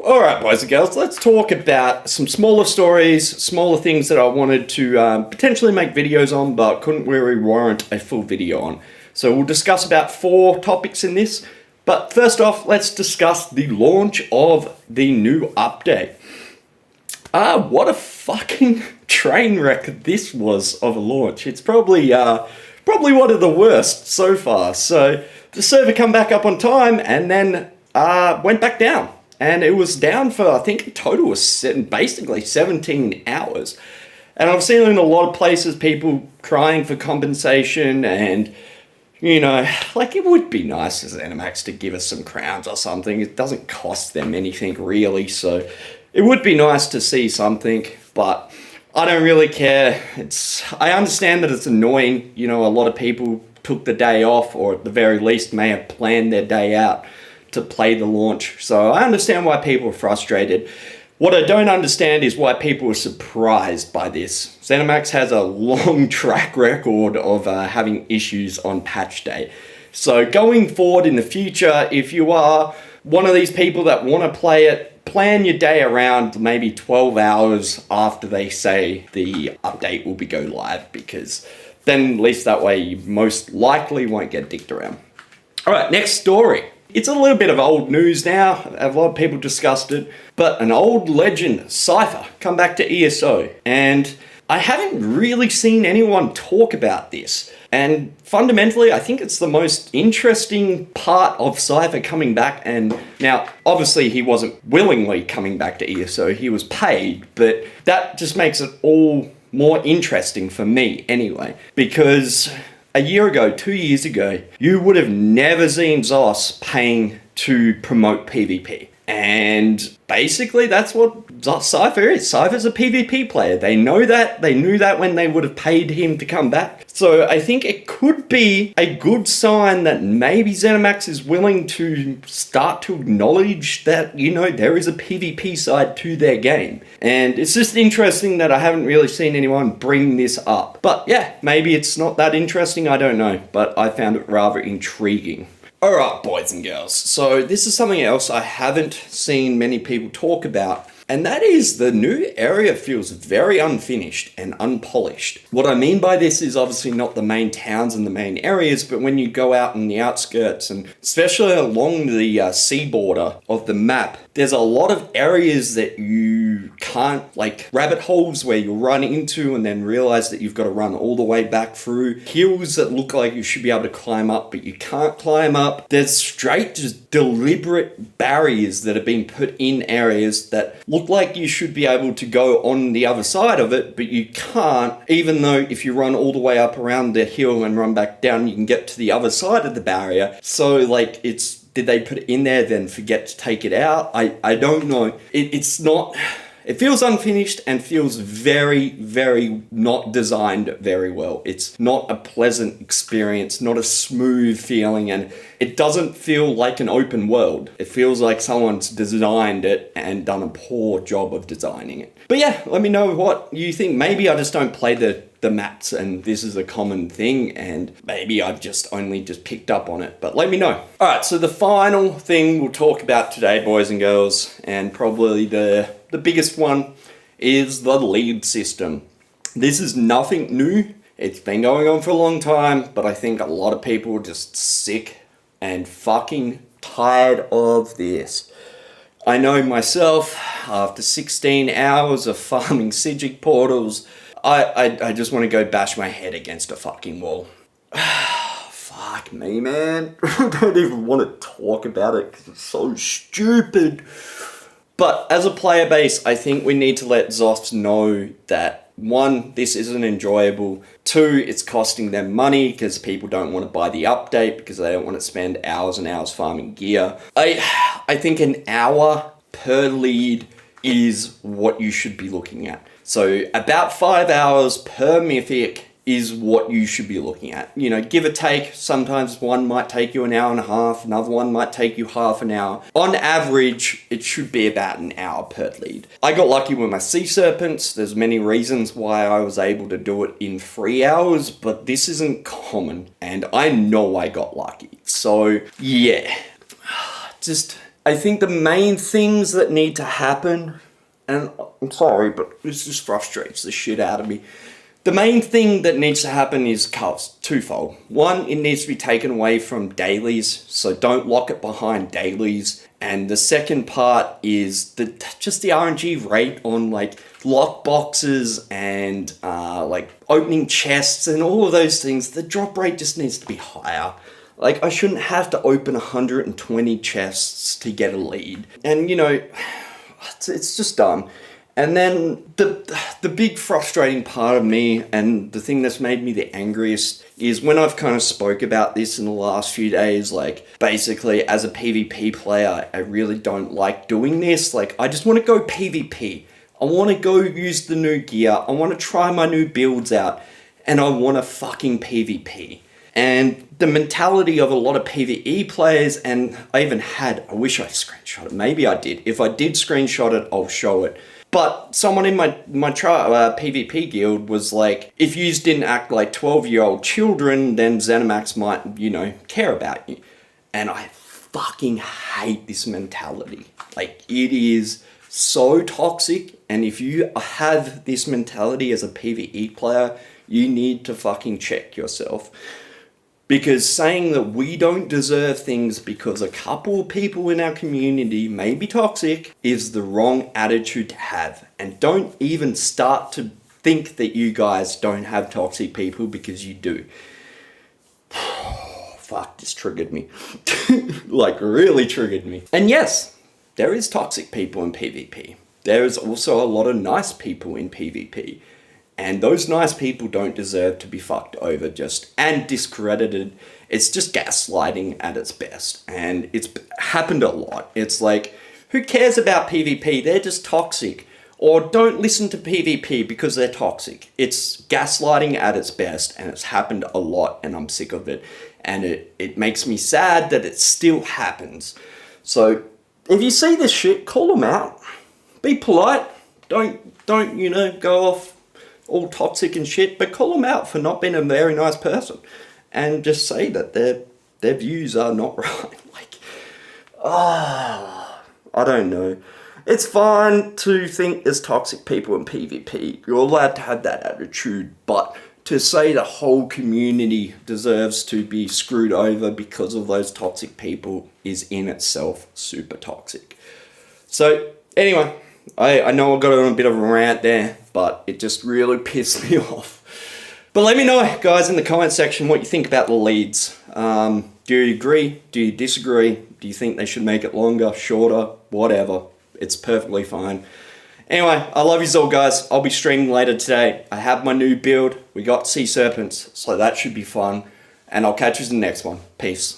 All right, boys and girls, let's talk about some smaller stories, smaller things that I wanted to potentially make videos on, but couldn't really warrant a full video on. So we'll discuss about 4 topics in this. But first off, let's discuss the launch of the new update. What a fucking train wreck this was of a launch. It's probably one of the worst so far. So the server come back up on time and then went back down. And it was down for, I think, a total of basically 17 hours. And I've seen in a lot of places people crying for compensation and, you know, like it would be nice as ZeniMax to give us some crowns or something. It doesn't cost them anything really, so it would be nice to see something, but I don't really care. I understand that it's annoying. You know, a lot of people took the day off, or at the very least may have planned their day out to play the launch. So I understand why people are frustrated. What I don't understand is why people are surprised by this. ZeniMax has a long track record of having issues on patch day. So going forward in the future, if you are one of these people that want to play it, plan your day around maybe 12 hours after they say the update will go live, because then at least that way you most likely won't get dicked around. All right, next story. It's a little bit of old news now. A lot of people discussed it, but an old legend, Cypher, come back to ESO, and I haven't really seen anyone talk about this. And fundamentally, I think it's the most interesting part of Cypher coming back. And now, obviously, he wasn't willingly coming back to ESO. He was paid, but that just makes it all more interesting for me anyway. Because a year ago, 2 years ago, you would have never seen Zos paying to promote PvP. And basically that's what Cypher is. Cypher's a PvP player. They know that. They knew that when they would have paid him to come back. So I think it could be a good sign that maybe ZeniMax is willing to start to acknowledge that, you know, there is a PvP side to their game. And it's just interesting that I haven't really seen anyone bring this up. But yeah, maybe it's not that interesting. I don't know. But I found it rather intriguing. Alright, boys and girls, so this is something else I haven't seen many people talk about, and that is the new area feels very unfinished and unpolished. What I mean by this is obviously not the main towns and the main areas, but when you go out in the outskirts, and especially along the sea border of the map, there's a lot of areas that you can't, like rabbit holes where you'll run into and then realize that you've got to run all the way back through, hills that look like you should be able to climb up but you can't climb up. There's straight just deliberate barriers that have been put in areas that look like you should be able to go on the other side of it, but you can't, even though if you run all the way up around the hill and run back down, you can get to the other side of the barrier. So like did they put it in there then forget to take it out? I don't know. It's not... It feels unfinished and feels very, very not designed very well. It's not a pleasant experience, not a smooth feeling, and it doesn't feel like an open world. It feels like someone's designed it and done a poor job of designing it. But yeah, let me know what you think. Maybe I just don't play the maps and this is a common thing, and maybe I've just only picked up on it, but let me know. All right, so the final thing we'll talk about today, boys and girls, and probably the biggest one, is the lead system. This is nothing new. It's been going on for a long time, but I think a lot of people are just sick and fucking tired of this. I know myself, after 16 hours of farming Sigic portals, I just want to go bash my head against a fucking wall. Fuck me, man. I don't even want to talk about it because it's so stupid. But as a player base, I think we need to let Zos know that, 1, this isn't enjoyable. 2, it's costing them money because people don't want to buy the update because they don't want to spend hours and hours farming gear. I think an hour per lead is what you should be looking at. So about 5 hours per mythic is what you should be looking at. You know, give or take, sometimes one might take you an hour and a half, another one might take you half an hour. On average, it should be about an hour per lead. I got lucky with my sea serpents. There's many reasons why I was able to do it in 3 hours, but this isn't common, and I know I got lucky. So yeah, just I think the main things that need to happen, and I'm sorry, but this just frustrates the shit out of me. The main thing that needs to happen is twofold. One, it needs to be taken away from dailies, so don't lock it behind dailies. And the second part is just the RNG rate on like lock boxes and like opening chests and all of those things. The drop rate just needs to be higher. Like, I shouldn't have to open 120 chests to get a lead. And you know, it's just dumb. And then the big frustrating part of me, and the thing that's made me the angriest, is when I've kind of spoke about this in the last few days. Like, basically, as a PvP player, I really don't like doing this. Like, I just want to go PvP. I want to go use the new gear. I want to try my new builds out. And I want to fucking PvP. And the mentality of a lot of PvE players, and I wish I screenshot it. Maybe I did. If I did screenshot it, I'll show it. But someone in my PvP guild was like, if you didn't act like 12-year-old children, then ZeniMax might, you know, care about you. And I fucking hate this mentality. Like, it is so toxic. And if you have this mentality as a PvE player, you need to fucking check yourself. Because saying that we don't deserve things because a couple of people in our community may be toxic is the wrong attitude to have. And don't even start to think that you guys don't have toxic people, because you do. Fuck, this triggered me. Like, really triggered me. And yes, there is toxic people in PvP. There is also a lot of nice people in PvP. And those nice people don't deserve to be fucked over and discredited. It's just gaslighting at its best. And it's happened a lot. It's like, who cares about PvP? They're just toxic. Or don't listen to PvP because they're toxic. It's gaslighting at its best, and it's happened a lot, and I'm sick of it. And it makes me sad that it still happens. So if you see this shit, call them out. Be polite. Don't you know, go off all toxic and shit, but call them out for not being a very nice person, and just say that their views are not right. Like, I don't know. It's fine to think there's toxic people in PvP. You're allowed to have that attitude, but to say the whole community deserves to be screwed over because of those toxic people is in itself super toxic. So anyway, I know I got on a bit of a rant there, but it just really pissed me off. But let me know, guys, in the comment section what you think about the leads. Do you agree? Do you disagree? Do you think they should make it longer, shorter, whatever? It's perfectly fine. Anyway, I love you all, guys. I'll be streaming later today. I have my new build. We got sea serpents, so that should be fun. And I'll catch you in the next one. Peace.